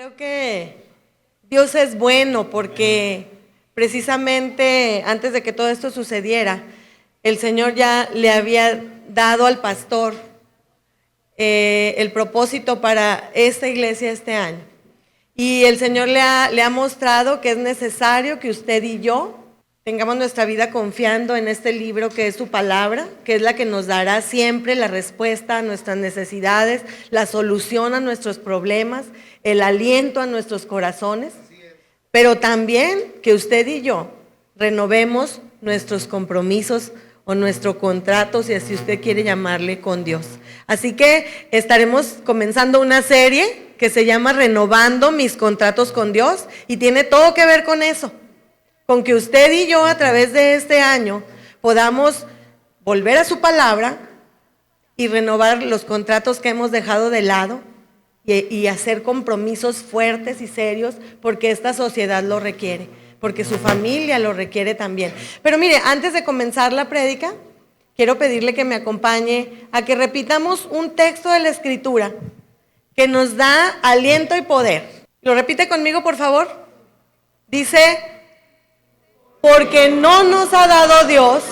Creo que Dios es bueno porque precisamente antes de que todo esto sucediera, el Señor ya le había dado al pastor el propósito para esta iglesia este año. Y el Señor le ha mostrado que es necesario que usted y yo tengamos nuestra vida confiando en este libro que es su palabra, que es la que nos dará siempre la respuesta a nuestras necesidades, la solución a nuestros problemas, el aliento a nuestros corazones, pero también que usted y yo renovemos nuestros compromisos o nuestros contratos, si así usted quiere llamarle, con Dios. Así que estaremos comenzando una serie que se llama Renovando mis contratos con Dios y tiene todo que ver con eso, con que usted y yo a través de este año podamos volver a su palabra y renovar los contratos que hemos dejado de lado y hacer compromisos fuertes y serios porque esta sociedad lo requiere, porque su familia lo requiere también. Pero mire, antes de comenzar la prédica, quiero pedirle que me acompañe a que repitamos un texto de la Escritura que nos da aliento y poder. ¿Lo repite conmigo, por favor? Dice: porque no nos ha dado Dios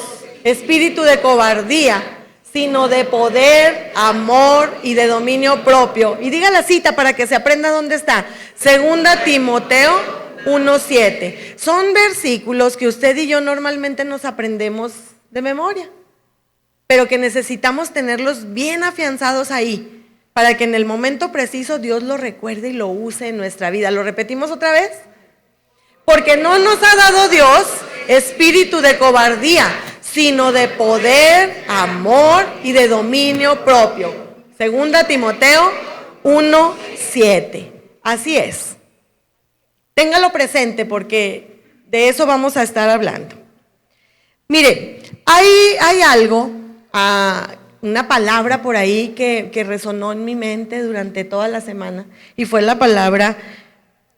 espíritu de cobardía, sino de poder, amor y de dominio propio. Y diga la cita para que se aprenda dónde está. 2 Timoteo 1:7. Son versículos que usted y yo normalmente nos aprendemos de memoria, pero que necesitamos tenerlos bien afianzados ahí, para que en el momento preciso Dios lo recuerde y lo use en nuestra vida. ¿Lo repetimos otra vez? Porque no nos ha dado Dios espíritu de cobardía, sino de poder, amor y de dominio propio. 2 Timoteo 1:7. Así es. Téngalo presente porque de eso vamos a estar hablando. Mire, hay algo, una palabra por ahí que resonó en mi mente durante toda la semana y fue la palabra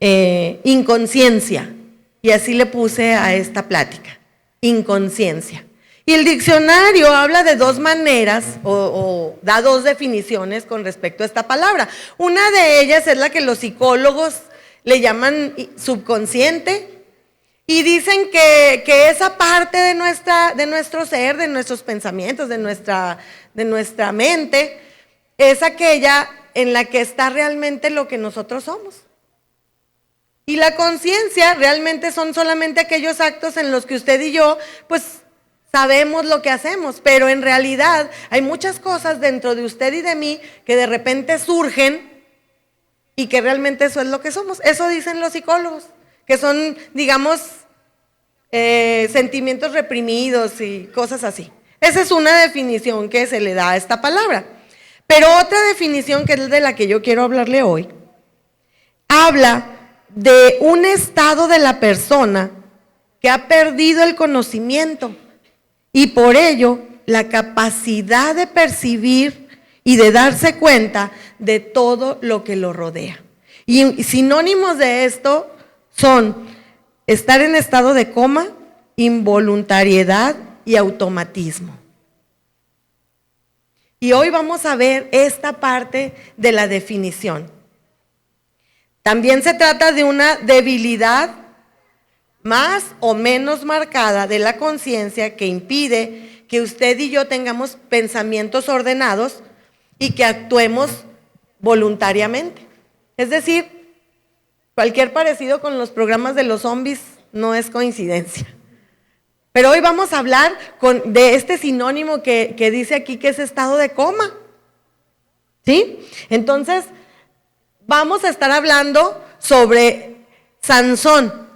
inconsciencia. Y así le puse a esta plática, inconsciencia. Y el diccionario habla de dos maneras o da dos definiciones con respecto a esta palabra. Una de ellas es la que los psicólogos le llaman subconsciente y dicen que esa parte de nuestro ser, de nuestros pensamientos, de nuestra mente, es aquella en la que está realmente lo que nosotros somos. Y la conciencia realmente son solamente aquellos actos en los que usted y yo, pues, sabemos lo que hacemos, pero en realidad hay muchas cosas dentro de usted y de mí que de repente surgen y que realmente eso es lo que somos. Eso dicen los psicólogos, que son, digamos, sentimientos reprimidos y cosas así. Esa es una definición que se le da a esta palabra. Pero otra definición, que es de la que yo quiero hablarle hoy, habla de un estado de la persona que ha perdido el conocimiento y por ello la capacidad de percibir y de darse cuenta de todo lo que lo rodea. Y sinónimos de esto son estar en estado de coma, involuntariedad y automatismo. Y hoy vamos a ver esta parte de la definición. También se trata de una debilidad más o menos marcada de la conciencia que impide que usted y yo tengamos pensamientos ordenados y que actuemos voluntariamente. Es decir, cualquier parecido con los programas de los zombies no es coincidencia. Pero hoy vamos a hablar de este sinónimo que dice aquí que es estado de coma. ¿Sí? Entonces, vamos a estar hablando sobre Sansón,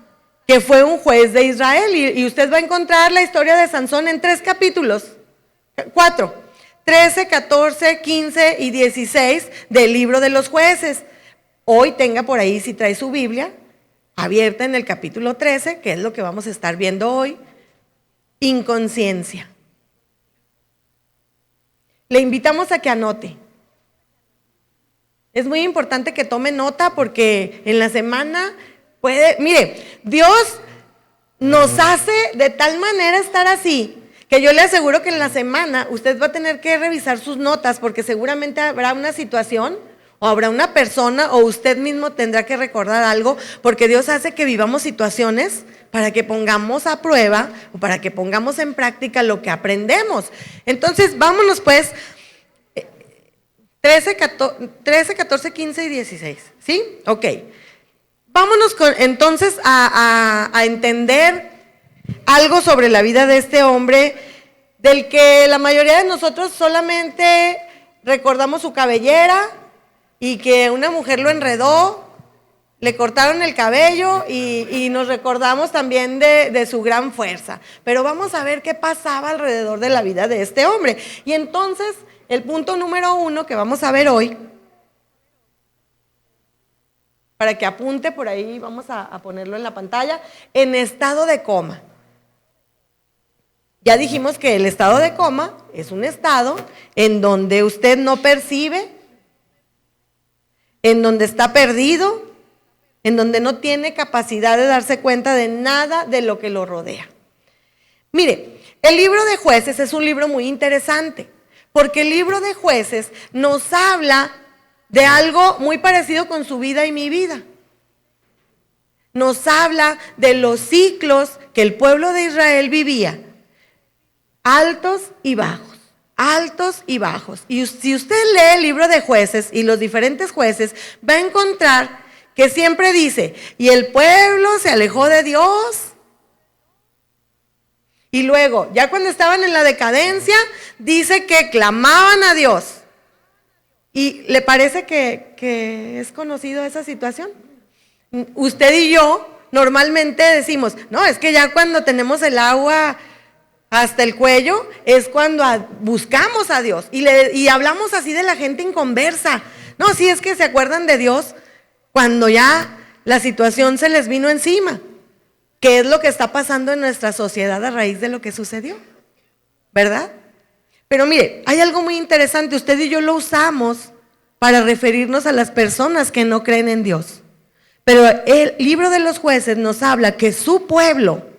que fue un juez de Israel, y usted va a encontrar la historia de Sansón en 3 capítulos, 4, 13, 14, 15 y 16 del libro de los jueces. Hoy tenga por ahí, si trae su Biblia, abierta en el capítulo 13, que es lo que vamos a estar viendo hoy, inconsciencia. Le invitamos a que anote. Es muy importante que tome nota porque en la semana mire, Dios nos hace de tal manera estar así, que yo le aseguro que en la semana usted va a tener que revisar sus notas porque seguramente habrá una situación o habrá una persona, o usted mismo tendrá que recordar algo, porque Dios hace que vivamos situaciones para que pongamos a prueba o para que pongamos en práctica lo que aprendemos. Entonces, vámonos pues, 13, 14, 15 y 16, ¿sí? Ok. Vámonos entonces a entender algo sobre la vida de este hombre, del que la mayoría de nosotros solamente recordamos su cabellera y que una mujer lo enredó, le cortaron el cabello y nos recordamos también de su gran fuerza. Pero vamos a ver qué pasaba alrededor de la vida de este hombre. Y entonces, el punto número 1 que vamos a ver hoy, para que apunte por ahí, vamos a ponerlo en la pantalla, en estado de coma. Ya dijimos que el estado de coma es un estado en donde usted no percibe, en donde está perdido, en donde no tiene capacidad de darse cuenta de nada de lo que lo rodea. Mire, el libro de Jueces es un libro muy interesante, porque el libro de Jueces nos habla de algo muy parecido con su vida y mi vida. Nos habla de los ciclos que el pueblo de Israel vivía, altos y bajos. Altos y bajos. Y si usted lee el libro de Jueces y los diferentes jueces, va a encontrar que siempre dice, y el pueblo se alejó de Dios. Y luego, ya cuando estaban en la decadencia, dice que clamaban a Dios. ¿Y le parece que es conocido esa situación? Usted y yo normalmente decimos, no, es que ya cuando tenemos el agua hasta el cuello, es cuando buscamos a Dios. Y hablamos así de la gente inconversa. No, sí, es que se acuerdan de Dios cuando ya la situación se les vino encima. ¿Qué es lo que está pasando en nuestra sociedad a raíz de lo que sucedió? ¿Verdad? Pero mire, hay algo muy interesante. Usted y yo lo usamos para referirnos a las personas que no creen en Dios. Pero el libro de los Jueces nos habla que su pueblo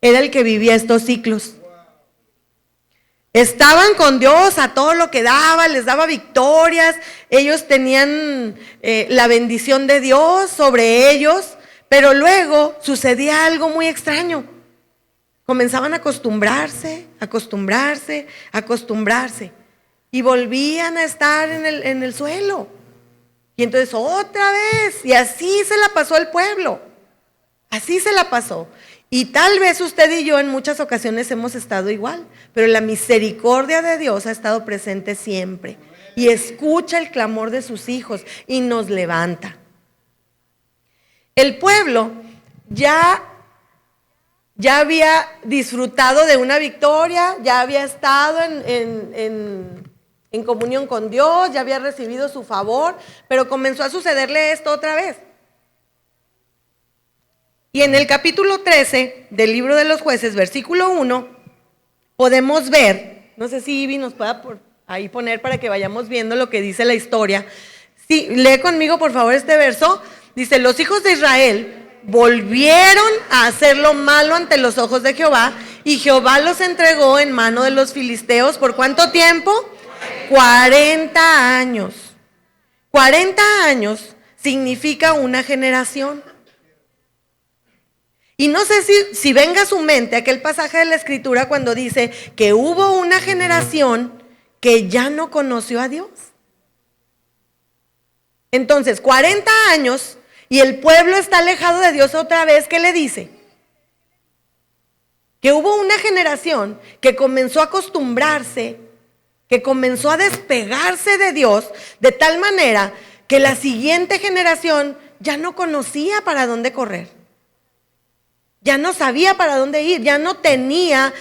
era el que vivía estos ciclos. Estaban con Dios a todo lo que daba, les daba victorias, ellos tenían la bendición de Dios sobre ellos, pero luego sucedía algo muy extraño. Comenzaban a acostumbrarse y volvían a estar en el suelo. Y entonces otra vez, y así se la pasó el pueblo, así se la pasó. Y tal vez usted y yo en muchas ocasiones hemos estado igual, pero la misericordia de Dios ha estado presente siempre y escucha el clamor de sus hijos y nos levanta. El pueblo ya había disfrutado de una victoria, ya había estado en comunión con Dios, ya había recibido su favor, pero comenzó a sucederle esto otra vez. Y en el capítulo 13 del libro de los Jueces, versículo 1, podemos ver, no sé si Ivy nos pueda ahí poner para que vayamos viendo lo que dice la historia. Sí, lee conmigo por favor este verso. Dice, los hijos de Israel volvieron a hacer lo malo ante los ojos de Jehová, y Jehová los entregó en mano de los filisteos. ¿Por cuánto tiempo? 40 años. 40 años significa una generación. Y no sé si venga a su mente aquel pasaje de la Escritura cuando dice que hubo una generación que ya no conoció a Dios. Entonces, 40 años y el pueblo está alejado de Dios otra vez. ¿Qué le dice? Que hubo una generación que comenzó a acostumbrarse, que comenzó a despegarse de Dios de tal manera que la siguiente generación ya no conocía para dónde correr. Ya no sabía para dónde ir, ya no tenía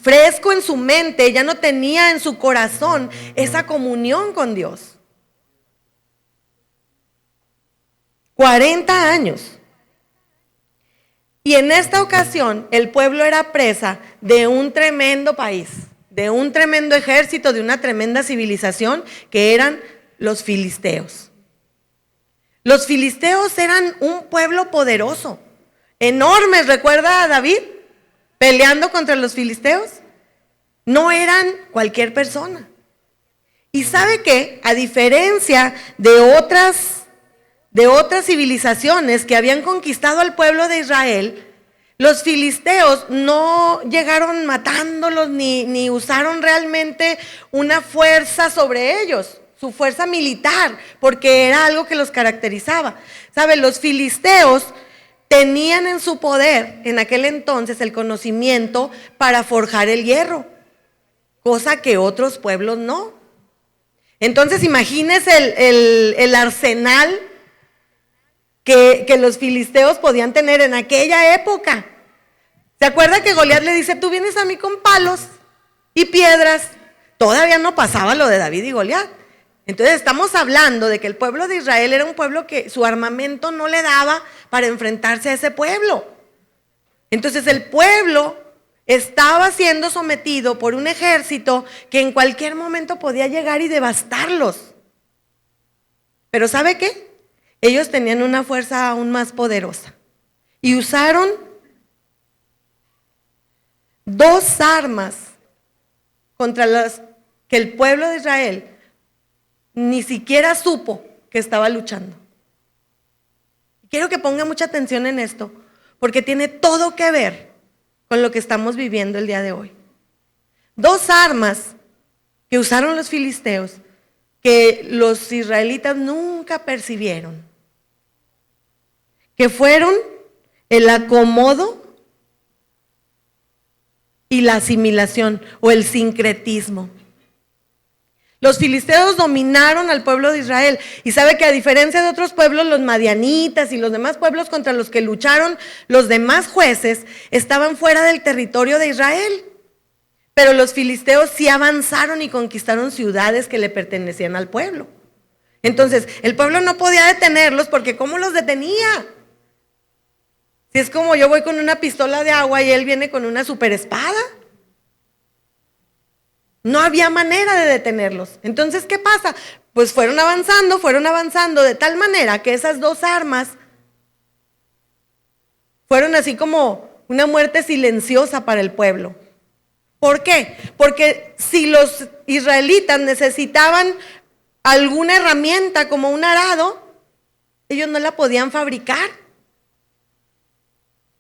fresco en su mente, ya no tenía en su corazón esa comunión con Dios. 40 años. Y en esta ocasión el pueblo era presa de un tremendo país, de un tremendo ejército, de una tremenda civilización que eran los filisteos. Los filisteos eran un pueblo poderoso. Enormes, ¿recuerda a David peleando contra los filisteos? No eran cualquier persona. Y ¿sabe qué? A diferencia de otras civilizaciones que habían conquistado al pueblo de Israel, los filisteos no llegaron matándolos ni usaron realmente una fuerza sobre ellos, su fuerza militar, porque era algo que los caracterizaba. ¿Sabe? Los filisteos tenían en su poder en aquel entonces el conocimiento para forjar el hierro, cosa que otros pueblos no. Entonces imagínese el arsenal que los filisteos podían tener en aquella época. ¿Se acuerda que Goliat le dice, tú vienes a mí con palos y piedras? Todavía no pasaba lo de David y Goliat. Entonces estamos hablando de que el pueblo de Israel era un pueblo que su armamento no le daba para enfrentarse a ese pueblo. Entonces el pueblo estaba siendo sometido por un ejército que en cualquier momento podía llegar y devastarlos. Pero ¿sabe qué? Ellos tenían una fuerza aún más poderosa y usaron dos armas contra las que el pueblo de Israel ni siquiera supo que estaba luchando. Quiero que ponga mucha atención en esto, porque tiene todo que ver con lo que estamos viviendo el día de hoy. Dos armas que usaron los filisteos que los israelitas nunca percibieron, que fueron el acomodo y la asimilación o el sincretismo. Los filisteos dominaron al pueblo de Israel y sabe que a diferencia de otros pueblos, los madianitas y los demás pueblos contra los que lucharon los demás jueces estaban fuera del territorio de Israel. Pero los filisteos sí avanzaron y conquistaron ciudades que le pertenecían al pueblo. Entonces, el pueblo no podía detenerlos porque ¿cómo los detenía? Si es como yo voy con una pistola de agua y él viene con una super espada. No había manera de detenerlos. Entonces, ¿qué pasa? Pues fueron avanzando de tal manera que esas dos armas fueron así como una muerte silenciosa para el pueblo. ¿Por qué? Porque si los israelitas necesitaban alguna herramienta como un arado, ellos no la podían fabricar.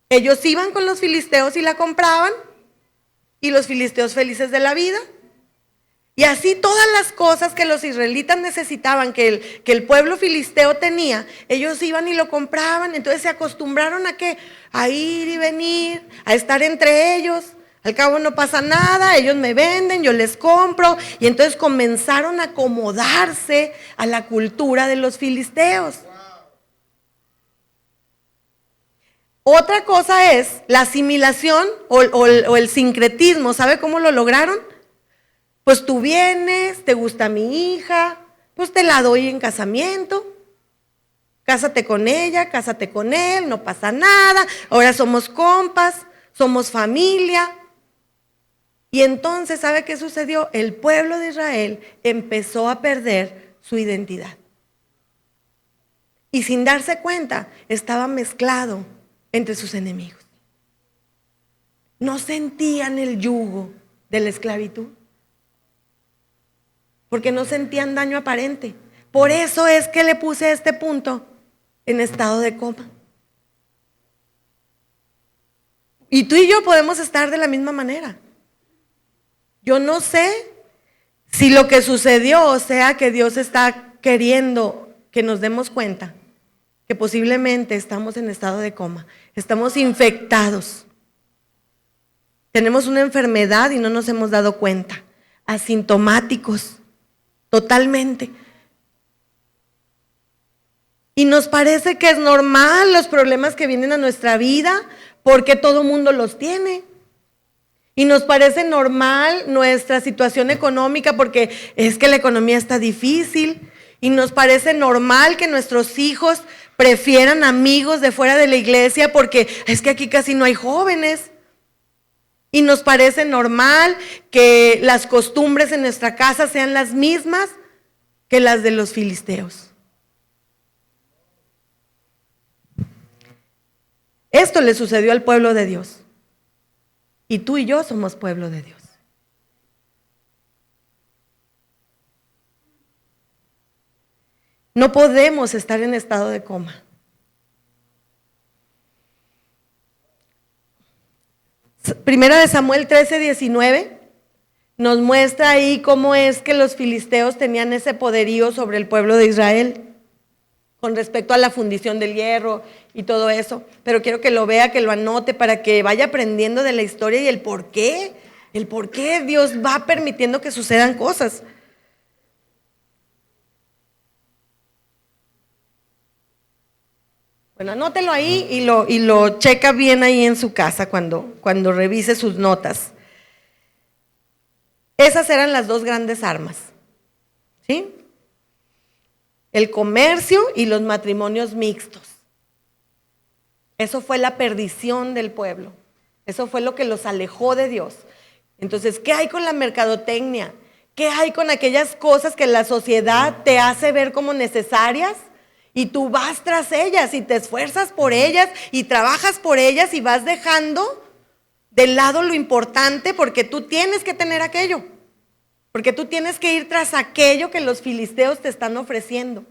Ellos iban con los filisteos y la compraban, y los filisteos felices de la vida. Y así todas las cosas que los israelitas necesitaban, que el pueblo filisteo tenía, ellos iban y lo compraban. Entonces se acostumbraron ¿a qué? A ir y venir, a estar entre ellos. Al cabo no pasa nada, ellos me venden, yo les compro. Y entonces comenzaron a acomodarse a la cultura de los filisteos. Otra cosa es la asimilación o el sincretismo. ¿Sabe cómo lo lograron? Pues tú vienes, te gusta mi hija, pues te la doy en casamiento. Cásate con ella, cásate con él, no pasa nada. Ahora somos compas, somos familia. Y entonces, ¿sabe qué sucedió? El pueblo de Israel empezó a perder su identidad. Y sin darse cuenta, estaba mezclado entre sus enemigos. No sentían el yugo de la esclavitud, porque no sentían daño aparente. Por eso es que le puse a este punto en estado de coma. Y tú y yo podemos estar de la misma manera. Yo no sé si lo que sucedió, o sea, que Dios está queriendo que nos demos cuenta que posiblemente estamos en estado de coma, estamos infectados, tenemos una enfermedad y no nos hemos dado cuenta, asintomáticos, totalmente. Y nos parece que es normal los problemas que vienen a nuestra vida, porque todo mundo los tiene. Y nos parece normal nuestra situación económica, porque es que la economía está difícil. Y nos parece normal que nuestros hijos prefieran amigos de fuera de la iglesia, porque es que aquí casi no hay jóvenes. Y nos parece normal que las costumbres en nuestra casa sean las mismas que las de los filisteos. Esto le sucedió al pueblo de Dios. Y tú y yo somos pueblo de Dios. No podemos estar en estado de coma. Primera de Samuel 13:19 nos muestra ahí cómo es que los filisteos tenían ese poderío sobre el pueblo de Israel con respecto a la fundición del hierro y todo eso. Pero quiero que lo vea, que lo anote para que vaya aprendiendo de la historia y el por qué Dios va permitiendo que sucedan cosas. Bueno, anótelo ahí y lo checa bien ahí en su casa cuando revise sus notas. Esas eran las dos grandes armas, ¿sí? El comercio y los matrimonios mixtos. Eso fue la perdición del pueblo. Eso fue lo que los alejó de Dios. Entonces, ¿qué hay con la mercadotecnia? ¿Qué hay con aquellas cosas que la sociedad te hace ver como necesarias? Y tú vas tras ellas y te esfuerzas por ellas y trabajas por ellas y vas dejando de lado lo importante porque tú tienes que tener aquello. Porque tú tienes que ir tras aquello que los filisteos te están ofreciendo.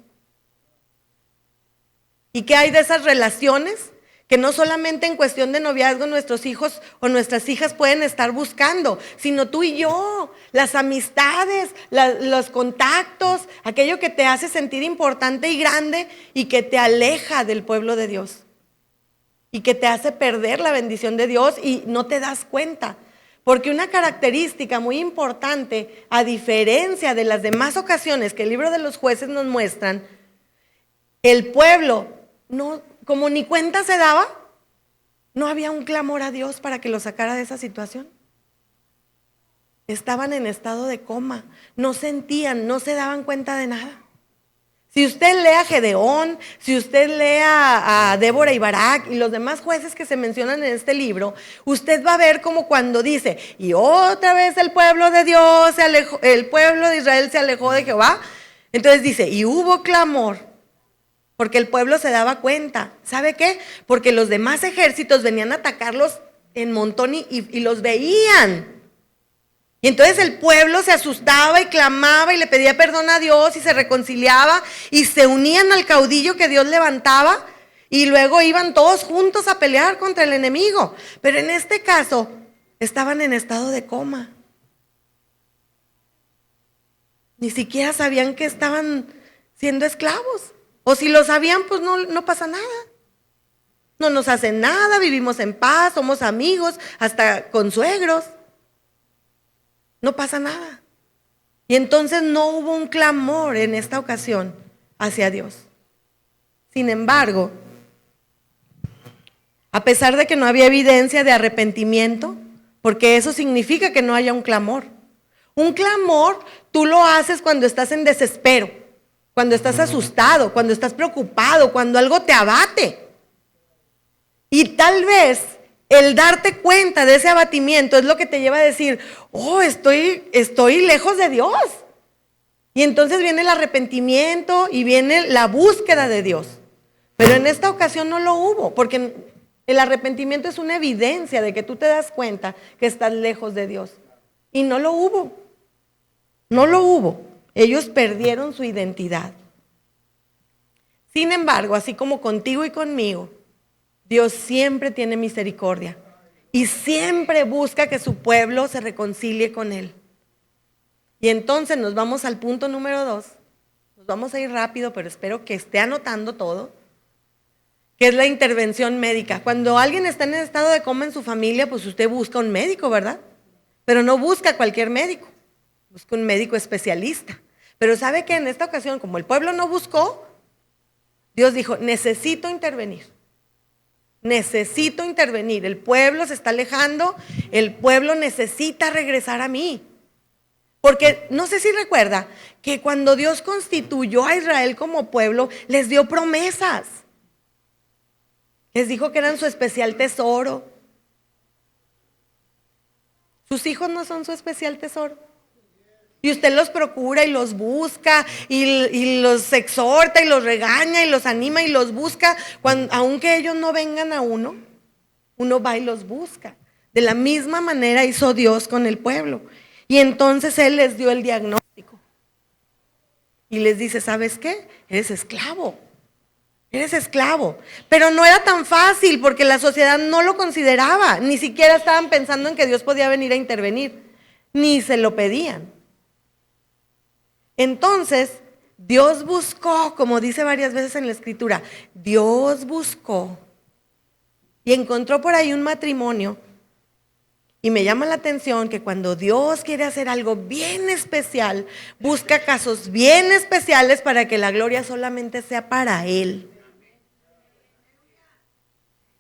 ¿Y qué hay de esas relaciones? Que no solamente en cuestión de noviazgo nuestros hijos o nuestras hijas pueden estar buscando, sino tú y yo, las amistades, los contactos, aquello que te hace sentir importante y grande y que te aleja del pueblo de Dios. Y que te hace perder la bendición de Dios y no te das cuenta. Porque una característica muy importante, a diferencia de las demás ocasiones que el libro de los jueces nos muestran, el pueblo, no, como ni cuenta se daba, no había un clamor a Dios para que lo sacara de esa situación. Estaban en estado de coma, no sentían, no se daban cuenta de nada. Si usted lee a Gedeón, si usted lee a Débora y Barak y los demás jueces que se mencionan en este libro, usted va a ver como cuando dice, y otra vez el pueblo de Dios se alejó, el pueblo de Israel se alejó de Jehová. Entonces dice, y hubo clamor, porque el pueblo se daba cuenta. ¿Sabe qué? Porque los demás ejércitos venían a atacarlos en montón y los veían. Y entonces el pueblo se asustaba y clamaba y le pedía perdón a Dios y se reconciliaba y se unían al caudillo que Dios levantaba y luego iban todos juntos a pelear contra el enemigo. Pero en este caso estaban en estado de coma. Ni siquiera sabían que estaban siendo esclavos. O si lo sabían, pues no pasa nada. No nos hacen nada, vivimos en paz, somos amigos, hasta consuegros. No pasa nada. Y entonces no hubo un clamor en esta ocasión hacia Dios. Sin embargo, a pesar de que no había evidencia de arrepentimiento, porque eso significa que no haya un clamor. Un clamor tú lo haces cuando estás en desespero, cuando estás asustado, cuando estás preocupado, cuando algo te abate. Y tal vez el darte cuenta de ese abatimiento es lo que te lleva a decir, oh, estoy lejos de Dios. Y entonces viene el arrepentimiento y viene la búsqueda de Dios. Pero en esta ocasión no lo hubo, porque el arrepentimiento es una evidencia de que tú te das cuenta que estás lejos de Dios. Y no lo hubo. No lo hubo. Ellos perdieron su identidad. Sin embargo, así como contigo y conmigo, Dios siempre tiene misericordia y siempre busca que su pueblo se reconcilie con Él. Y entonces nos vamos al punto número 2. Nos vamos a ir rápido, pero espero que esté anotando todo, que es la intervención médica. Cuando alguien está en estado de coma en su familia, pues usted busca un médico, ¿verdad? Pero no busca cualquier médico, busca un médico especialista. Pero ¿sabe qué? En esta ocasión, como el pueblo no buscó, Dios dijo, necesito intervenir. Necesito intervenir, el pueblo se está alejando, el pueblo necesita regresar a mí. Porque no sé si recuerda que cuando Dios constituyó a Israel como pueblo, les dio promesas. Les dijo que eran su especial tesoro. Sus hijos no son su especial tesoro. Y usted los procura y los busca y los exhorta y los regaña y los anima y los busca. Aunque ellos no vengan a uno va y los busca. De la misma manera hizo Dios con el pueblo. Y entonces Él les dio el diagnóstico. y les dice, ¿sabes qué? Eres esclavo. Eres esclavo. Pero no era tan fácil porque la sociedad no lo consideraba. Ni siquiera estaban pensando en que Dios podía venir a intervenir. Ni se lo pedían. Entonces, Dios buscó, como dice varias veces en la Escritura, Dios buscó y encontró por ahí un matrimonio. Y me llama la atención que cuando Dios quiere hacer algo bien especial, busca casos bien especiales para que la gloria solamente sea para Él.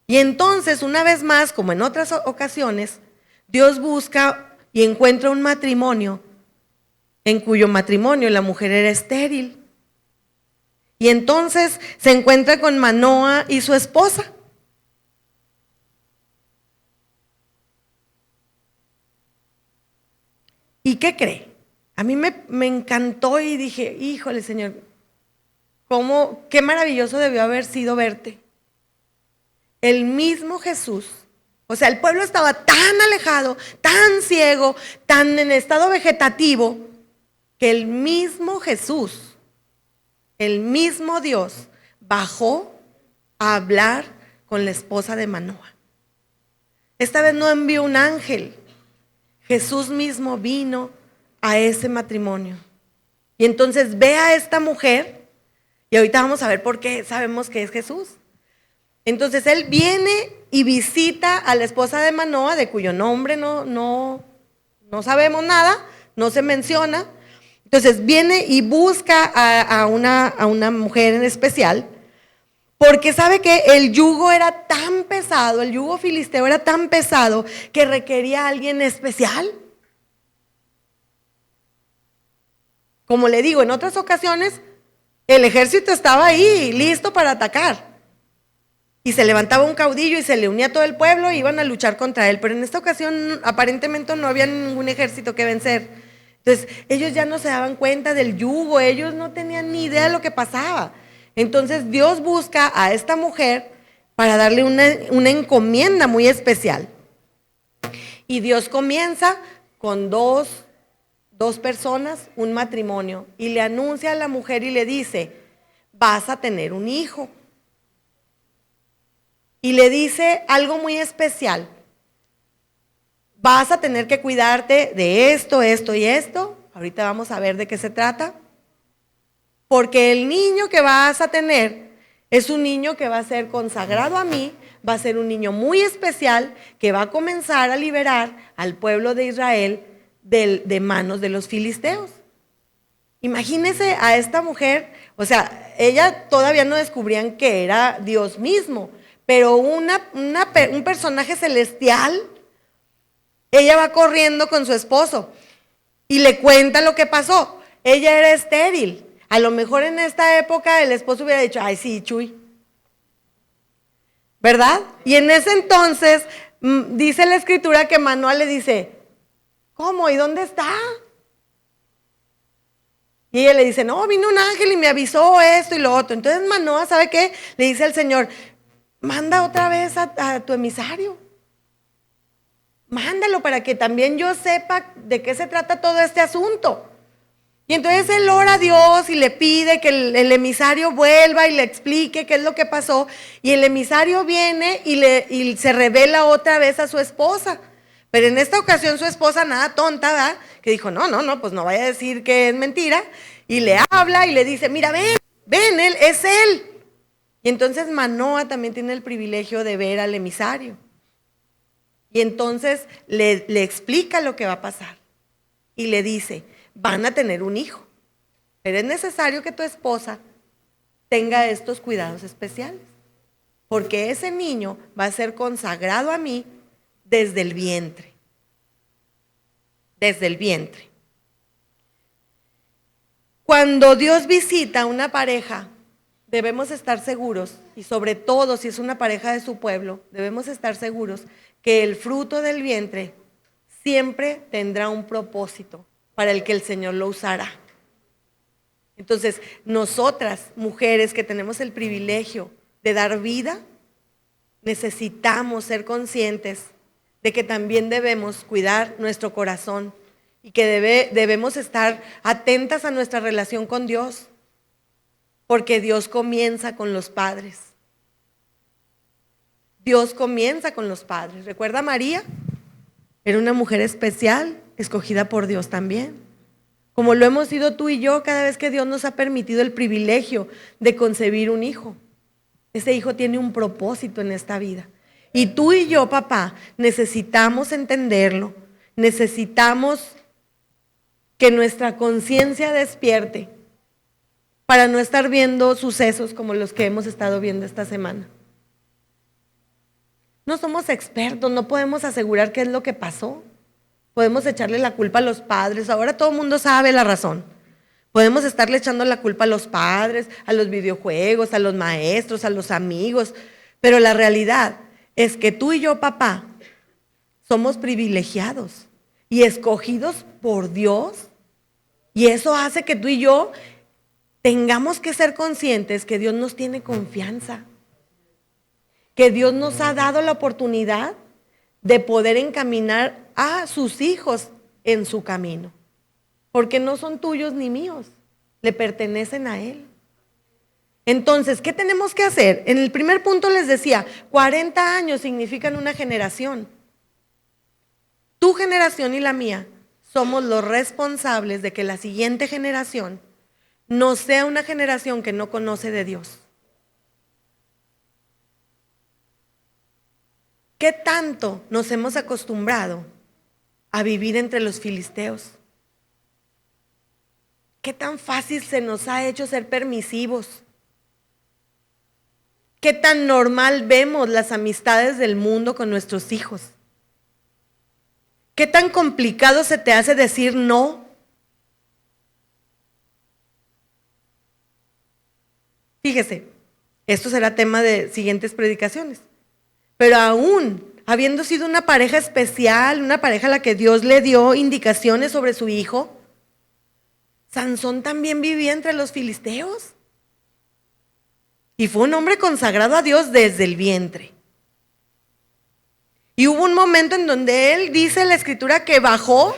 Y entonces, una vez más, como en otras ocasiones, Dios busca y encuentra un matrimonio en cuyo matrimonio la mujer era estéril. Y entonces se encuentra con Manoa y su esposa. ¿Y qué cree? A mí me encantó y dije, híjole, Señor, qué maravilloso debió haber sido verte. El mismo Jesús, o sea, el pueblo estaba tan alejado, tan ciego, tan en estado vegetativo, que el mismo Jesús, el mismo Dios, bajó a hablar con la esposa de Manoa. Esta vez no envió un ángel, Jesús mismo vino a ese matrimonio. Y entonces ve a esta mujer, y ahorita vamos a ver por qué sabemos que es Jesús. Entonces él viene y visita a la esposa de Manoa, de cuyo nombre no sabemos nada, no se menciona. Entonces viene y busca a una mujer en especial, porque sabe que el yugo era tan pesado, el yugo filisteo era tan pesado que requería a alguien especial. Como le digo, en otras ocasiones el ejército estaba ahí, listo para atacar. Y se levantaba un caudillo y se le unía a todo el pueblo e iban a luchar contra él. Pero en esta ocasión aparentemente no había ningún ejército que vencer. Entonces ellos ya no se daban cuenta del yugo, ellos no tenían ni idea de lo que pasaba. Entonces Dios busca a esta mujer para darle una encomienda muy especial. Y Dios comienza con dos personas, un matrimonio, y le anuncia a la mujer y le dice, vas a tener un hijo. Y le dice algo muy especial. Vas a tener que cuidarte de esto, esto y esto. Ahorita vamos a ver de qué se trata. Porque el niño que vas a tener es un niño que va a ser consagrado a mí, va a ser un niño muy especial que va a comenzar a liberar al pueblo de Israel de manos de los filisteos. Imagínense a esta mujer, o sea, ella todavía no descubrían que era Dios mismo, pero un personaje celestial, ella va corriendo con su esposo y le cuenta lo que pasó. Ella era estéril. A lo mejor en esta época el esposo hubiera dicho, ay sí, Chuy, ¿verdad? Y en ese entonces dice la Escritura que Manoa le dice, ¿cómo? ¿Y dónde está? Y ella le dice, no, vino un ángel y me avisó esto y lo otro. Entonces Manoa, ¿sabe qué? Le dice al Señor, manda otra vez a tu emisario. Mándalo para que también yo sepa de qué se trata todo este asunto. Y entonces él ora a Dios y le pide que el emisario vuelva y le explique qué es lo que pasó. Y el emisario viene y se revela otra vez a su esposa. Pero en esta ocasión su esposa, nada tonta, ¿verdad? Que dijo, no, pues no vaya a decir que es mentira. Y le habla y le dice, mira, ven, él es él. Y entonces Manoa también tiene el privilegio de ver al emisario. Y entonces le explica lo que va a pasar. Y le dice, van a tener un hijo, pero es necesario que tu esposa tenga estos cuidados especiales, porque ese niño va a ser consagrado a mí desde el vientre. Desde el vientre. Cuando Dios visita a una pareja, debemos estar seguros, y sobre todo si es una pareja de su pueblo, debemos estar seguros que el fruto del vientre siempre tendrá un propósito para el que el Señor lo usará. Entonces, nosotras, mujeres que tenemos el privilegio de dar vida, necesitamos ser conscientes de que también debemos cuidar nuestro corazón, y que debemos estar atentas a nuestra relación con Dios, porque Dios comienza con los padres. Dios comienza con los padres. ¿Recuerda a María? Era una mujer especial, escogida por Dios también. Como lo hemos sido tú y yo cada vez que Dios nos ha permitido el privilegio de concebir un hijo. Ese hijo tiene un propósito en esta vida. Y tú y yo, papá, necesitamos entenderlo. Necesitamos que nuestra conciencia despierte para no estar viendo sucesos como los que hemos estado viendo esta semana. No somos expertos, no podemos asegurar qué es lo que pasó. Podemos echarle la culpa a los padres. Ahora todo el mundo sabe la razón. Podemos estarle echando la culpa a los padres, a los videojuegos, a los maestros, a los amigos. Pero la realidad es que tú y yo, papá, somos privilegiados y escogidos por Dios. Y eso hace que tú y yo tengamos que ser conscientes que Dios nos tiene confianza. Que Dios nos ha dado la oportunidad de poder encaminar a sus hijos en su camino. Porque no son tuyos ni míos, le pertenecen a Él. Entonces, ¿qué tenemos que hacer? En el primer punto les decía, 40 años significan una generación. Tu generación y la mía somos los responsables de que la siguiente generación no sea una generación que no conoce de Dios. ¿Qué tanto nos hemos acostumbrado a vivir entre los filisteos? ¿Qué tan fácil se nos ha hecho ser permisivos? ¿Qué tan normal vemos las amistades del mundo con nuestros hijos? ¿Qué tan complicado se te hace decir no? Fíjese, esto será tema de siguientes predicaciones. Pero aún habiendo sido una pareja especial, una pareja a la que Dios le dio indicaciones sobre su hijo, Sansón también vivía entre los filisteos. Y fue un hombre consagrado a Dios desde el vientre. Y hubo un momento en donde él dice en la escritura que bajó,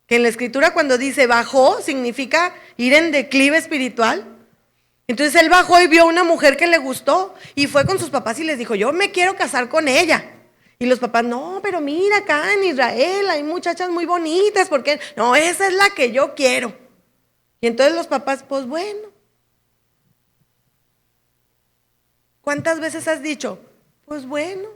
que en la escritura cuando dice bajó significa ir en declive espiritual. Entonces él bajó y vio a una mujer que le gustó y fue con sus papás y les dijo, yo me quiero casar con ella. Y los papás, no, pero mira acá en Israel hay muchachas muy bonitas, porque no, esa es la que yo quiero. Y entonces los papás, pues bueno. ¿Cuántas veces has dicho? Pues bueno.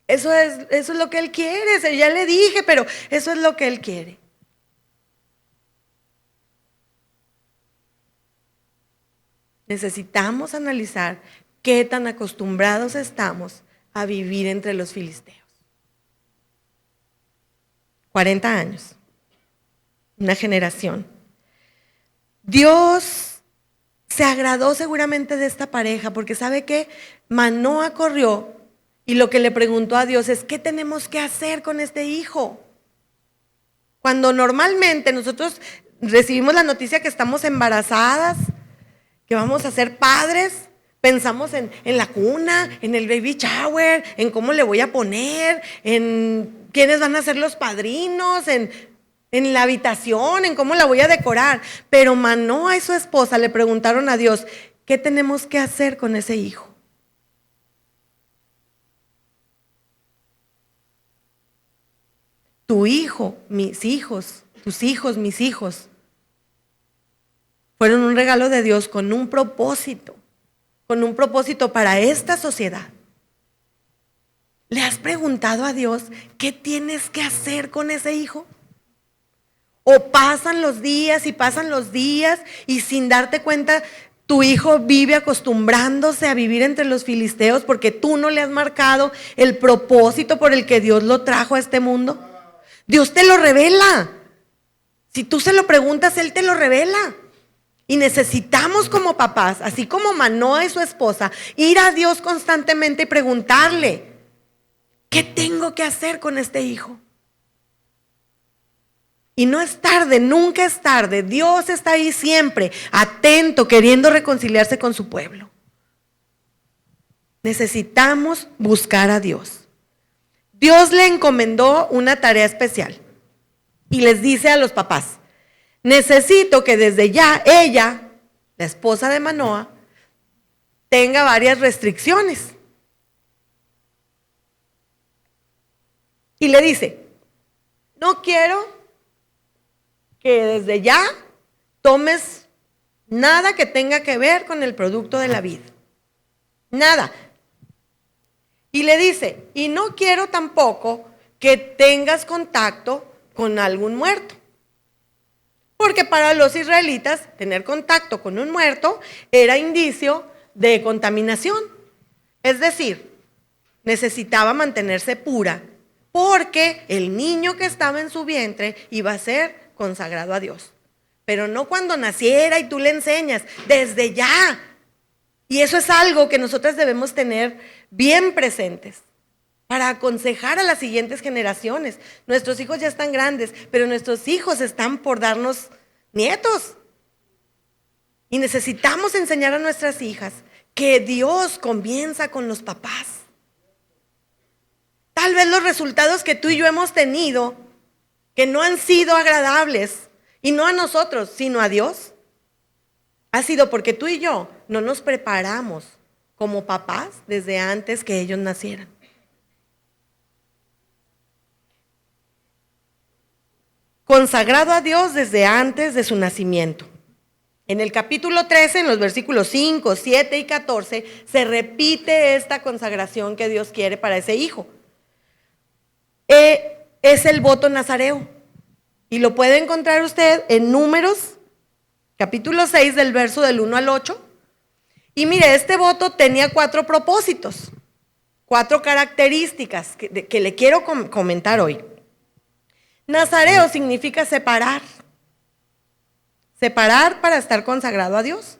Eso es lo que él quiere, ya le dije, pero eso es lo que él quiere. Necesitamos analizar qué tan acostumbrados estamos a vivir entre los filisteos. 40 años, una generación. Dios se agradó seguramente de esta pareja, porque ¿sabe qué? Manoa corrió y lo que le preguntó a Dios es, ¿qué tenemos que hacer con este hijo? Cuando normalmente nosotros recibimos la noticia que estamos embarazadas, que vamos a ser padres, pensamos en la cuna, en el baby shower, en cómo le voy a poner, en quiénes van a ser los padrinos, en la habitación, en cómo la voy a decorar. Pero Manoa y su esposa le preguntaron a Dios, ¿qué tenemos que hacer con ese hijo? Tu hijo, mis hijos, tus hijos, mis hijos, fueron un regalo de Dios con un propósito para esta sociedad. ¿Le has preguntado a Dios qué tienes que hacer con ese hijo? ¿O pasan los días y sin darte cuenta tu hijo vive acostumbrándose a vivir entre los filisteos porque tú no le has marcado el propósito por el que Dios lo trajo a este mundo? Dios te lo revela. Si tú se lo preguntas, Él te lo revela. Y necesitamos como papás, así como Manoa y su esposa, ir a Dios constantemente y preguntarle, ¿qué tengo que hacer con este hijo? Y no es tarde, nunca es tarde. Dios está ahí siempre, atento, queriendo reconciliarse con su pueblo. Necesitamos buscar a Dios. Dios le encomendó una tarea especial y les dice a los papás: necesito que desde ya ella, la esposa de Manoa, tenga varias restricciones. Y le dice: no quiero que desde ya tomes nada que tenga que ver con el producto de la vid. Nada. Y le dice: y no quiero tampoco que tengas contacto con algún muerto. Porque para los israelitas tener contacto con un muerto era indicio de contaminación. Es decir, necesitaba mantenerse pura porque el niño que estaba en su vientre iba a ser consagrado a Dios. Pero no cuando naciera y tú le enseñas, desde ya. Y eso es algo que nosotros debemos tener bien presentes para aconsejar a las siguientes generaciones. Nuestros hijos ya están grandes, pero nuestros hijos están por darnos nietos. Y necesitamos enseñar a nuestras hijas que Dios comienza con los papás. Tal vez los resultados que tú y yo hemos tenido, que no han sido agradables, y no a nosotros, sino a Dios, ha sido porque tú y yo no nos preparamos como papás desde antes que ellos nacieran. Consagrado a Dios desde antes de su nacimiento. En el capítulo 13, en los versículos 5, 7 y 14, se repite esta consagración que Dios quiere para ese hijo. Es el voto nazareo. Y lo puede encontrar usted en Números, capítulo 6, del verso del 1 al 8. Y mire, este voto tenía 4 propósitos, 4 características que le quiero comentar hoy. Nazareo significa separar. Separar para estar consagrado a Dios.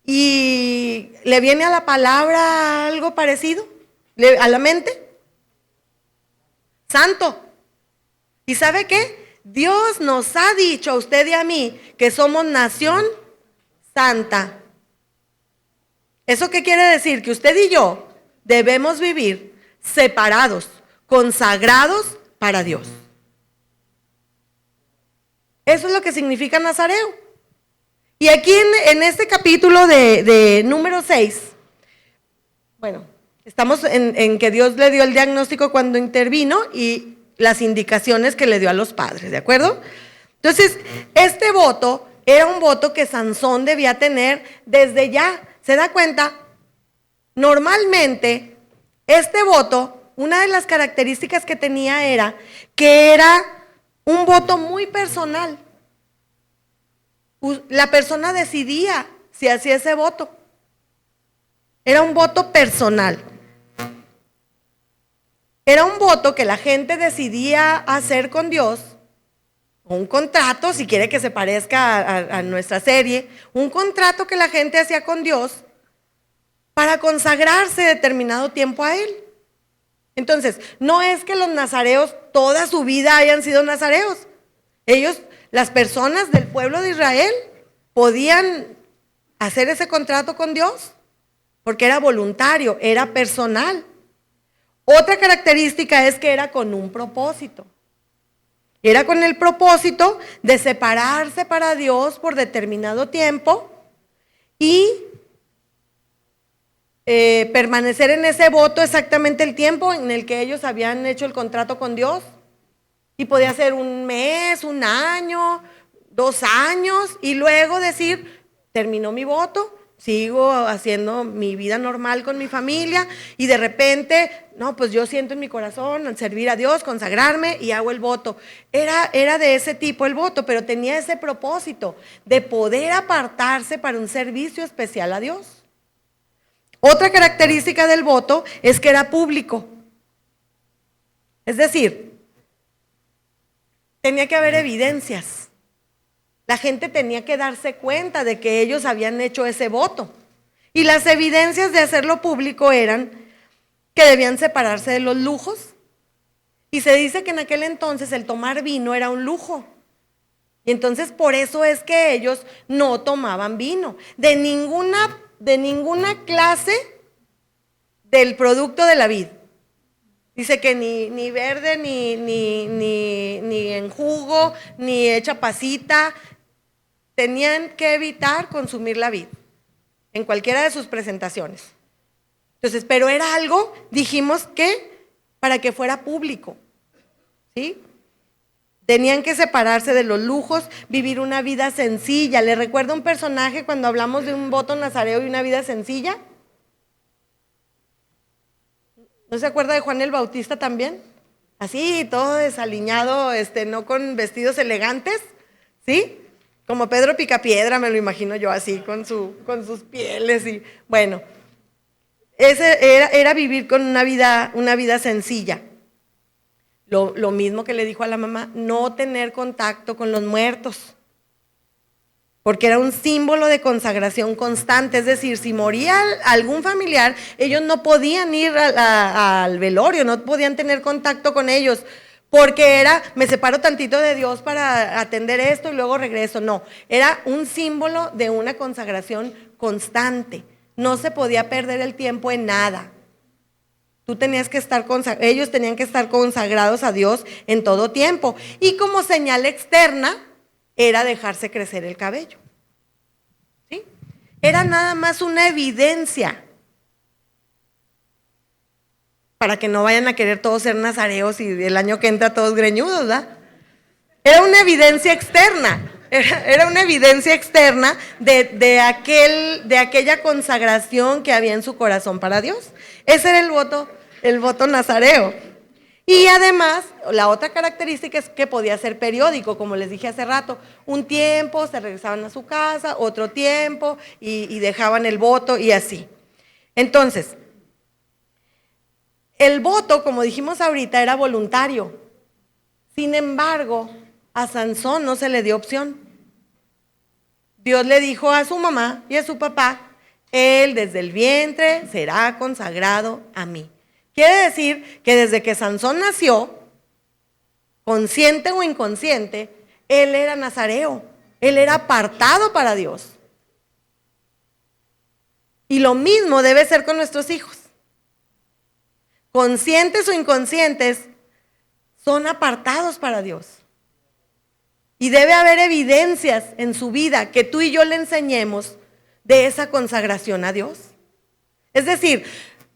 ¿Y le viene a la palabra algo parecido? ¿A la mente? Santo. ¿Y sabe qué? Dios nos ha dicho a usted y a mí que somos nación santa. ¿Eso qué quiere decir? Que usted y yo debemos vivir separados, consagrados para Dios. Eso es lo que significa nazareo. Y aquí en este capítulo de número 6, bueno, estamos en que Dios le dio el diagnóstico cuando intervino y las indicaciones que le dio a los padres, ¿de acuerdo? Entonces, este voto era un voto que Sansón debía tener desde ya. ¿Se da cuenta? Normalmente, este voto, una de las características que tenía era que era un voto muy personal. La persona decidía si hacía ese voto. Era un voto personal. Era un voto que la gente decidía hacer con Dios, o un contrato, si quiere que se parezca a nuestra serie, un contrato que la gente hacía con Dios para consagrarse determinado tiempo a Él. Entonces, no es que los nazareos toda su vida hayan sido nazareos. Ellos, las personas del pueblo de Israel, podían hacer ese contrato con Dios, porque era voluntario, era personal. Otra característica es que era con un propósito. Era con el propósito de separarse para Dios por determinado tiempo y permanecer en ese voto exactamente el tiempo en el que ellos habían hecho el contrato con Dios. Y podía ser un mes, un año, 2 años, y luego decir: terminó mi voto, sigo haciendo mi vida normal con mi familia, y de repente, no, pues yo siento en mi corazón servir a Dios, consagrarme, y hago el voto. Era de ese tipo el voto, pero tenía ese propósito de poder apartarse para un servicio especial a Dios. Otra característica del voto es que era público. Es decir, tenía que haber evidencias. La gente tenía que darse cuenta de que ellos habían hecho ese voto. Y las evidencias de hacerlo público eran que debían separarse de los lujos. Y se dice que en aquel entonces el tomar vino era un lujo. Y entonces por eso es que ellos no tomaban vino. De ninguna clase del producto de la vid. Dice que ni verde, ni en jugo, ni hecha pasita. Tenían que evitar consumir la vid en cualquiera de sus presentaciones. Entonces, pero era algo, dijimos que para que fuera público, ¿sí? Tenían que separarse de los lujos, vivir una vida sencilla. ¿Le recuerda un personaje cuando hablamos de un voto nazareo y una vida sencilla? ¿No se acuerda de Juan el Bautista también? Así, todo desaliñado, no con vestidos elegantes, ¿sí? Como Pedro Picapiedra, me lo imagino yo así, con sus pieles y bueno. Ese era vivir con una vida sencilla. Lo mismo que le dijo a la mamá, no tener contacto con los muertos, porque era un símbolo de consagración constante. Es decir, si moría algún familiar, ellos no podían ir al velorio, no podían tener contacto con ellos, porque me separo tantito de Dios para atender esto y luego regreso. No, era un símbolo de una consagración constante. No se podía perder el tiempo en nada. Ellos tenían que estar consagrados a Dios en todo tiempo. Y como señal externa era dejarse crecer el cabello. ¿Sí? Era nada más una evidencia para que no vayan a querer todos ser nazareos y el año que entra todos greñudos, ¿verdad? Era una evidencia externa. Era una evidencia externa de aquella consagración que había en su corazón para Dios. Ese era el voto nazareo. Y además, la otra característica es que podía ser periódico, como les dije hace rato. Un tiempo se regresaban a su casa, otro tiempo y dejaban el voto y así. Entonces, el voto, como dijimos ahorita, era voluntario. Sin embargo, a Sansón no se le dio opción. Dios le dijo a su mamá y a su papá, él desde el vientre será consagrado a mí. Quiere decir que desde que Sansón nació, consciente o inconsciente, él era nazareo, él era apartado para Dios. Y lo mismo debe ser con nuestros hijos. Conscientes o inconscientes, son apartados para Dios. Y debe haber evidencias en su vida que tú y yo le enseñemos de esa consagración a Dios. Es decir,